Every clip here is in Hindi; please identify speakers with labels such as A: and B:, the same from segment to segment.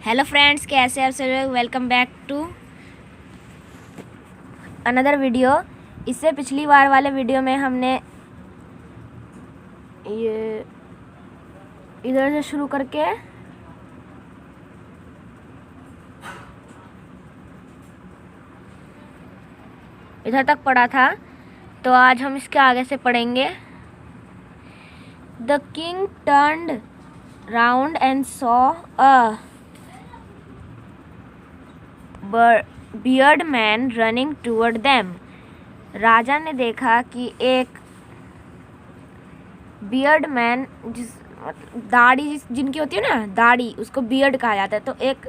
A: हेलो फ्रेंड्स, कैसे आप सभी लोग। Welcome back to another video. इससे पिछली बार वाले वीडियो में हमने ये इधर से शुरू करके इधर तक पढ़ा था, तो आज हम इसके आगे से पढ़ेंगे। The king turned round and saw a beard man running toward them. राजा ने देखा कि एक बियर्ड मैन, दाढ़ी जिनकी होती है ना, दाढ़ी, उसको बियर्ड कहा जाता है। तो एक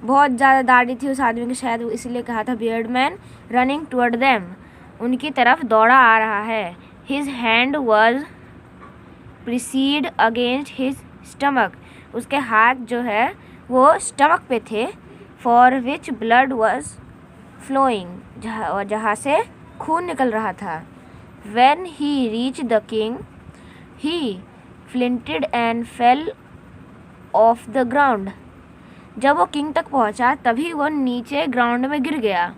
A: बहुत ज़्यादा दाढ़ी थी उस आदमी की, शायद इसलिए कहा था beard man, running toward them, उनकी तरफ दौड़ा आ रहा है। His hand was pressed against his stomach, उसके हाथ जो है वो स्टमक पे थे। For which blood was flowing, जहाँ से खून निकल रहा था। When he reach the king he flinted and fell off the ground, जब वो किंग तक पहुंचा तभी वो नीचे ग्राउंड में गिर गया।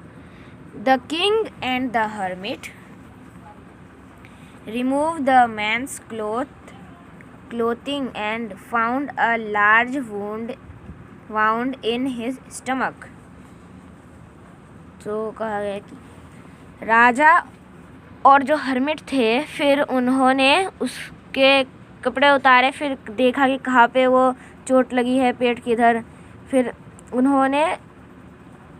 A: The king and the hermit removed the man's clothing and found a large wound in his stomach। तो कहा गया कि राजा और जो हर्मिट थे, फिर उन्होंने उसके कपड़े उतारे, फिर देखा कि कहाँ पे वो चोट लगी है, पेट की इधर। फिर उन्होंने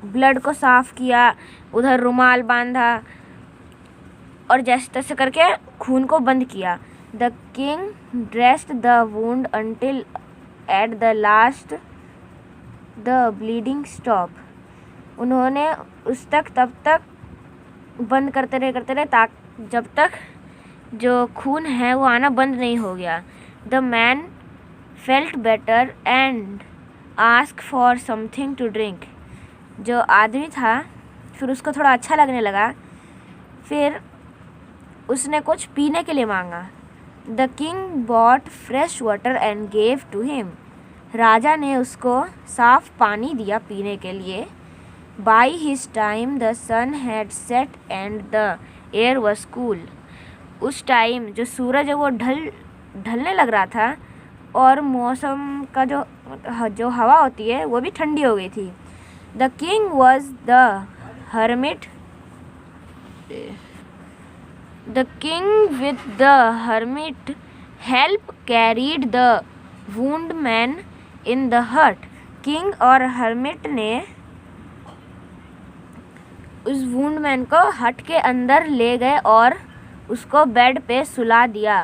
A: ब्लड को साफ़ किया, उधर रुमाल बांधा और जैसे तैसे करके खून को बंद किया। The king dressed the wound until at the last the bleeding stop, उन्होंने उस तक तब तक बंद करते रहे ताकि जब तक जो खून है वो आना बंद नहीं हो गया। The man felt better and ask for something to drink, जो आदमी था फिर उसको थोड़ा अच्छा लगने लगा, फिर उसने कुछ पीने के लिए मांगा। The king bought fresh water and gave to him, राजा ने उसको साफ पानी दिया पीने के लिए। By his time the sun had set and the air was cool, उस टाइम जो सूरज है वो ढलने लग रहा था और मौसम का जो हवा होती है वो भी ठंडी हो गई थी। The king was the hermit The king with the hermit help carried the wound man in the hut, king और हर्मिट ने उस वुंड मैन को हट के अंदर ले गए और उसको बेड पे सुला दिया।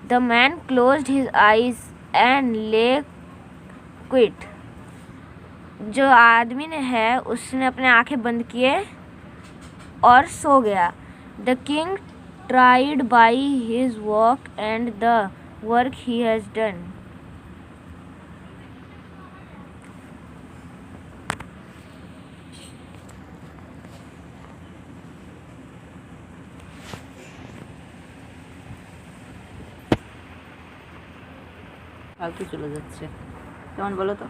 A: The man closed his eyes and ले क्विट, जो आदमी ने है उसने अपने आंखें बंद किए और सो गया। The king tried by his walk and the work he has done,
B: ফালতু চলে যাচ্ছে, কেমন বলো তো?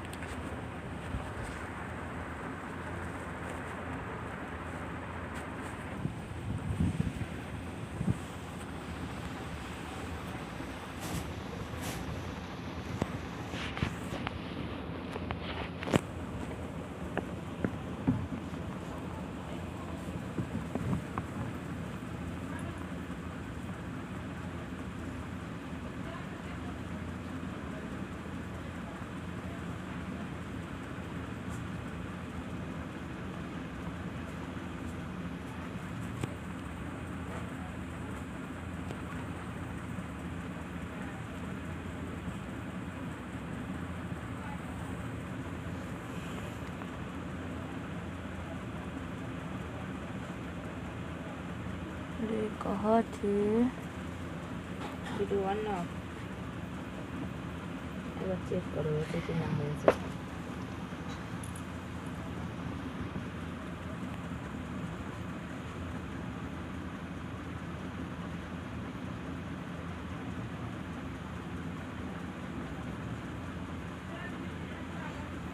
A: कहाँ थे?
B: ভিডিও 1 না, এবার চেক করো এটা কি নাম হয়েছে।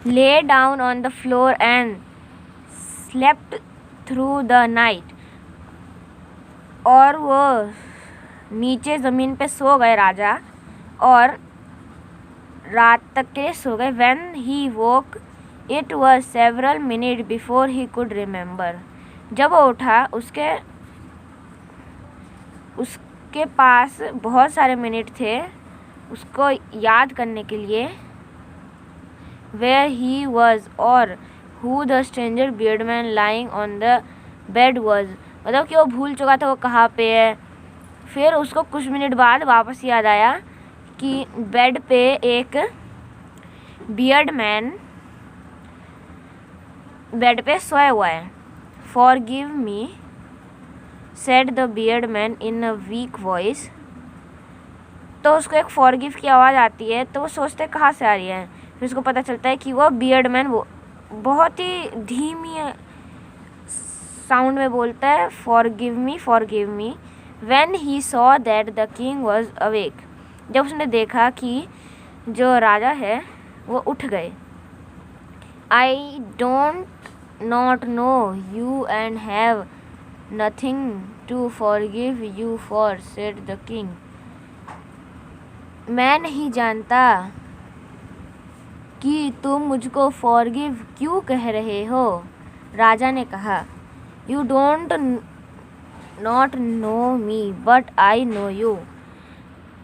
A: lay down on the floor and slept through the night. और वो नीचे ज़मीन पे सो गए राजा और रात तक के लिए सो गए. When he woke, it was several minutes before he could remember. जब वो उठा उसके पास बहुत सारे मिनट थे उसको याद करने के लिए. Where he was or who the stranger bearded man lying on the bed was. मतलब कि वो भूल चुका था वो कहाँ पे है. फिर उसको कुछ मिनट बाद वापस याद आया कि बेड पे एक बियर्ड मैन बेड पे सोया हुआ है. Forgive me, said the bearded man in a weak voice. तो उसको एक फॉरगिव की आवाज़ आती है तो वो सोचते कहाँ से आ रही है. फिर उसको पता चलता है कि वो बियर्ड मैन वो बहुत ही धीमी साउंड में बोलता है forgive me. When he saw that the king was awake. जब उसने देखा कि जो राजा है वो उठ गए. I don't not know you and have nothing to forgive you for, said the king. मैं नहीं जानता कि तुम मुझको फॉरगिव क्यों कह रहे हो, राजा ने कहा. You don't not know me but I know you.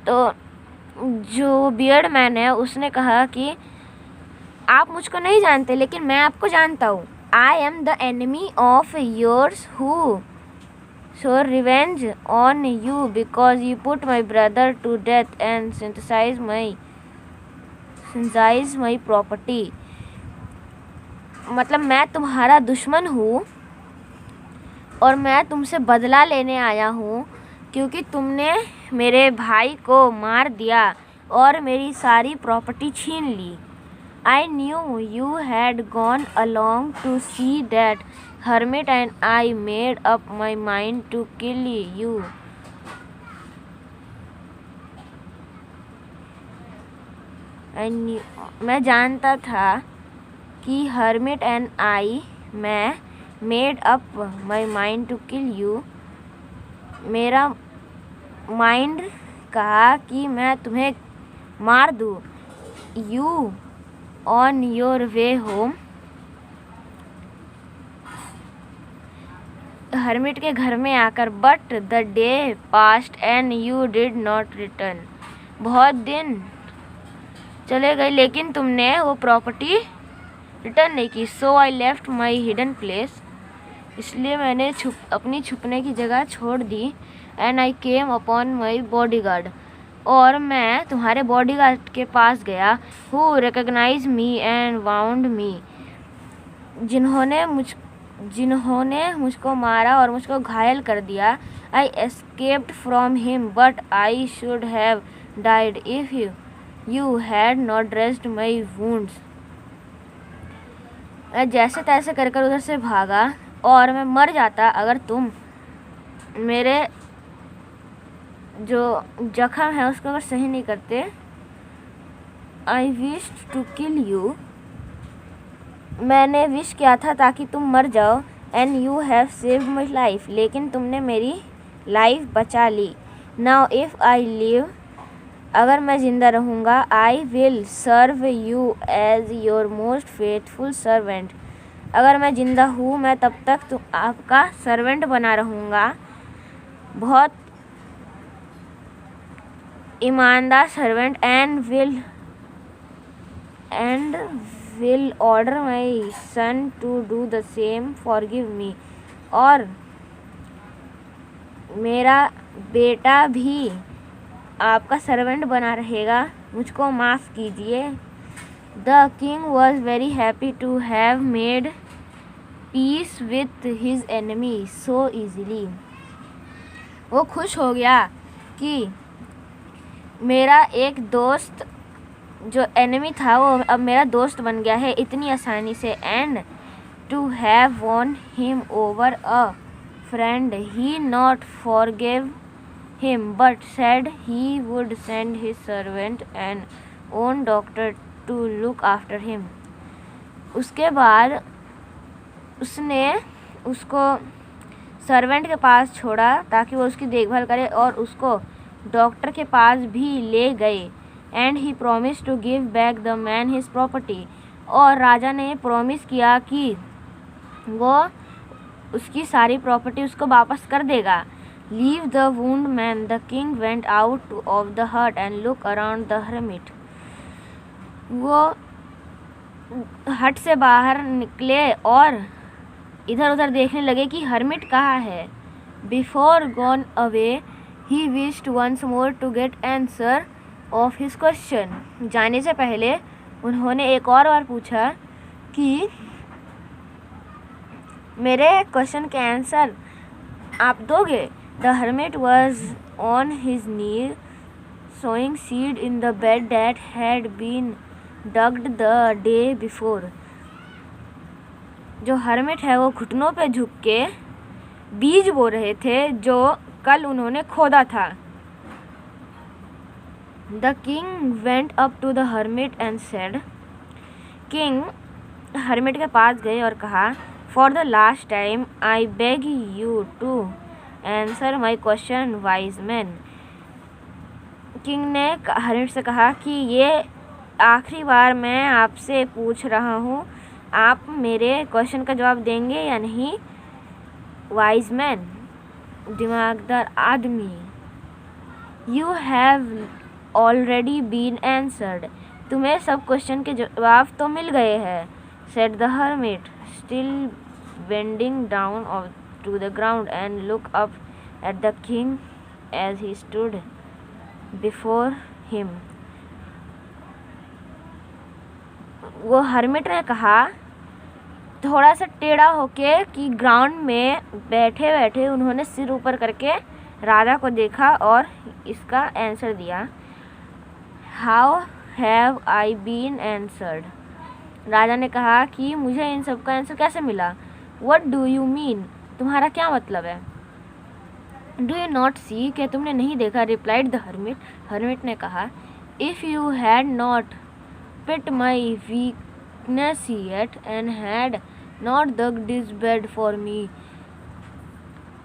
A: तो जो बियर्ड मैन है उसने कहा कि आप मुझको नहीं जानते लेकिन मैं आपको जानता हूँ. I am the enemy of yours who swore revenge on you because you put my brother to death and synthesize my property. मतलब मैं तुम्हारा दुश्मन हूँ और मैं तुमसे बदला लेने आया हूँ क्योंकि तुमने मेरे भाई को मार दिया और मेरी सारी प्रॉपर्टी छीन ली. I knew you had gone along to see that hermit and I made up my mind to kill you. मैं जानता था कि hermit and I मैं made up my mind to kill you. मेरा माइंड कहा कि मैं तुम्हें मार दूँ. You on your way home. hermit के घर में आकर. but the day passed and you did not return. बहुत दिन चले गए लेकिन तुमने वो प्रॉपर्टी रिटर्न नहीं की. so I left my hidden place. इसलिए मैंने अपनी छुपने की जगह छोड़ दी. and I came upon my bodyguard. और मैं तुम्हारे बॉडीगार्ड के पास गया. who recognized me and wound me. जिन्होंने मुझको मारा और मुझको घायल कर दिया. I escaped from him but I should have died if you had not dressed my wounds. मैं जैसे तैसे कर उधर से भागा और मैं मर जाता अगर तुम मेरे जो जख्म है उसको अगर सही नहीं करते. I wished to kill you. मैंने विश किया था ताकि तुम मर जाओ. and you have saved my life. लेकिन तुमने मेरी लाइफ बचा ली. now if I live. अगर मैं ज़िंदा रहूँगा. I will serve you as your most faithful servant. अगर मैं ज़िंदा हूँ मैं तब तक आपका सर्वेंट बना रहूँगा. बहुत ईमानदार servant. and will order my son to do the same. forgive me. और मेरा बेटा भी आपका सर्वेंट बना रहेगा. मुझको माफ़ कीजिए. the king was very happy to have made peace with his enemy so easily. वो खुश हो गया कि मेरा एक दोस्त जो एनिमी था वो अब मेरा दोस्त बन गया है इतनी आसानी से. and to have won him over a friend. he not forgave him but said he would send his servant and own doctor to look after him. उसके बाद उसने उसको सर्वेंट के पास छोड़ा ताकि वो उसकी देखभाल करे और उसको डॉक्टर के पास भी ले गए। And he promise to give back the man his property, और राजा ने प्रॉमिस किया कि वो उसकी सारी प्रॉपर्टी उसको वापस कर देगा। Leave the wound man, the king went out of the hut and look around the hermit. वो हट से बाहर निकले और इधर उधर देखने लगे कि हर्मिट कहाँ है। Before gone away he wished once more to get answer of his question. जाने से पहले उन्होंने एक और बार पूछा कि मेरे क्वेश्चन के आंसर आप दोगे। The hermit was on his knee sowing seed in the bed that had been dugged the day before. जो हर्मिट है वो घुटनों पे झुक के बीज बो रहे थे जो कल उन्होंने खोदा था। The king went up to the hermit and said, king hermit के पास गए और कहा, for the last time I beg you to answer my question wise man. King ने हर्मिट से कहा कि ये आखिरी बार मैं आपसे पूछ रहा हूँ, आप मेरे क्वेश्चन का जवाब देंगे या नहीं। वाइज मैन, दिमागदार आदमी। You have already been answered, तुम्हें सब क्वेश्चन के जवाब तो मिल गए हैं। Said the hermit, still bending down to the ground and look up at the king as he stood before him. वो हर्मिट ने कहा, थोड़ा सा टेढ़ा होके कि ग्राउंड में बैठे बैठे उन्होंने सिर ऊपर करके राजा को देखा और इसका आंसर दिया। How have I been answered. राजा ने कहा कि मुझे इन सब का आंसर कैसे मिला। व्हाट डू यू मीन, तुम्हारा क्या मतलब है। डू यू नॉट सी, क्या तुमने नहीं देखा। रिप्लाइड द हर्मिट, हर्मिट ने कहा, if you had not pitied my weakness yet and had not dug this bed for me,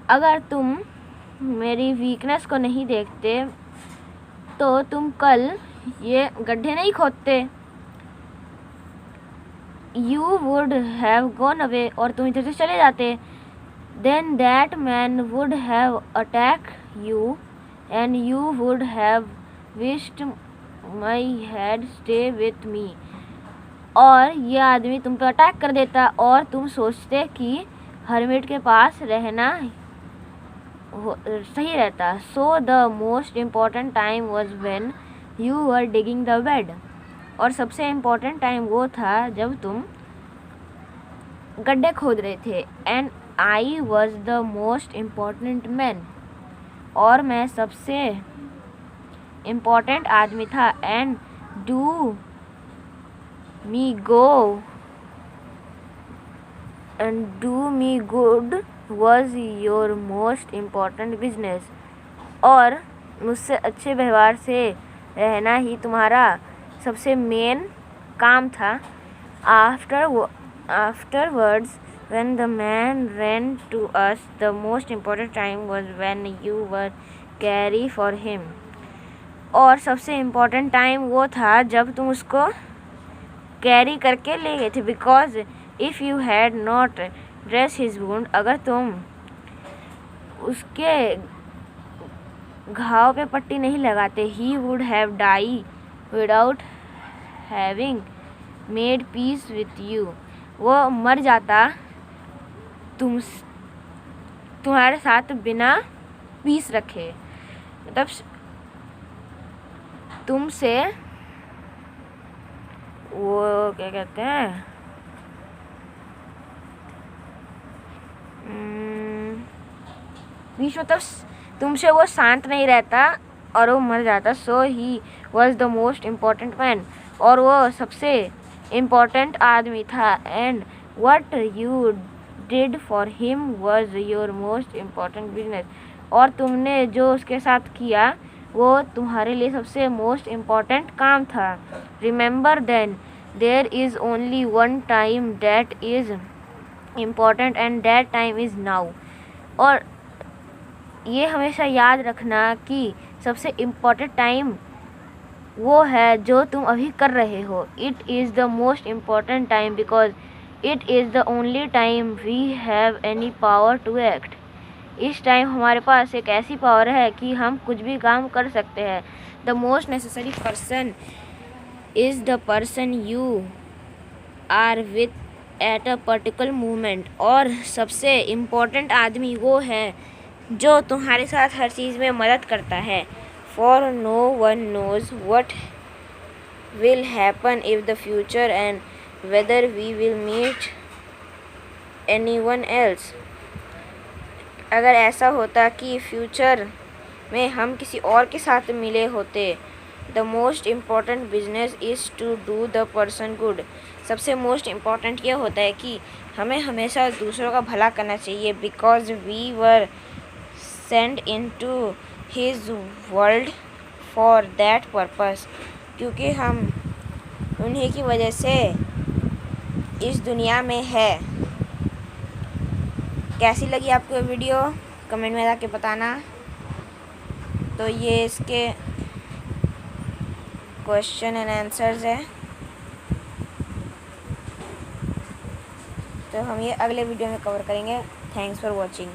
A: अगर तुम मेरी वीकनेस को नहीं देखते तो तुम कल ये गड्ढे नहीं खोदते। You would have gone away, और तुम इधर से चले जाते। Then that man would have attack you and you would have wished my head stay with me, और ये आदमी तुम पे अटैक कर देता और तुम सोचते कि हर्मिट के पास रहना सही रहता। So the most important time was when you were digging the bed, और सबसे इम्पॉर्टेंट टाइम वो था जब तुम गड्ढे खोद रहे थे। And I was the most important man, और मैं सबसे इम्पॉर्टेंट आदमी था। And do me good was your most important business, और मुझसे अच्छे व्यवहार से रहना ही तुम्हारा सबसे मेन काम था। Afterwards, when the man ran to us, the most important time was when you were carry for him, और सबसे इम्पोर्टेंट टाइम वो था जब तुम उसको कैरी करके ले गए थे। Because if you had not dress his wound, अगर तुम उसके घाव पे पट्टी नहीं लगाते, he would have die without having made peace with you, वो मर जाता तुम्हारे साथ बिना पीस रखे। मतलब तुमसे वो क्या कहते हैं, बीच मतलब तुमसे वो शांत नहीं रहता और वो मर जाता। So he was the most important man, और वो सबसे इम्पॉर्टेंट आदमी था। And what you did for him was your most important business, और तुमने जो उसके साथ किया वो तुम्हारे लिए सबसे मोस्ट इम्पॉर्टेंट काम था। Remember then there is only one time that is important and that time is now. और ये हमेशा याद रखना कि सबसे इम्पॉर्टेंट टाइम वो है जो तुम अभी कर रहे हो। It is the most important time because it is the only time we have any power to act. इस टाइम हमारे पास एक ऐसी पावर है कि हम कुछ भी काम कर सकते हैं। The most necessary person is the person you are with at a particular moment. और सबसे इम्पोर्टेंट आदमी वो है जो तुम्हारे साथ हर चीज़ में मदद करता है। For no one knows what will happen if the future and whether we will meet anyone else. अगर ऐसा होता कि फ्यूचर में हम किसी और के साथ मिले होते। The most important business is to do the person good. सबसे मोस्ट इम्पॉर्टेंट ये होता है कि हमें हमेशा दूसरों का भला करना चाहिए। Because we were send into his world for that purpose. क्योंकि हम उन्हीं की वजह से इस दुनिया में है। कैसी लगी आपको वीडियो कमेंट में जाके बताना। तो ये इसके क्वेश्चन एंड आंसर्स है। तो हम ये अगले वीडियो में कवर करेंगे। Thanks for watching.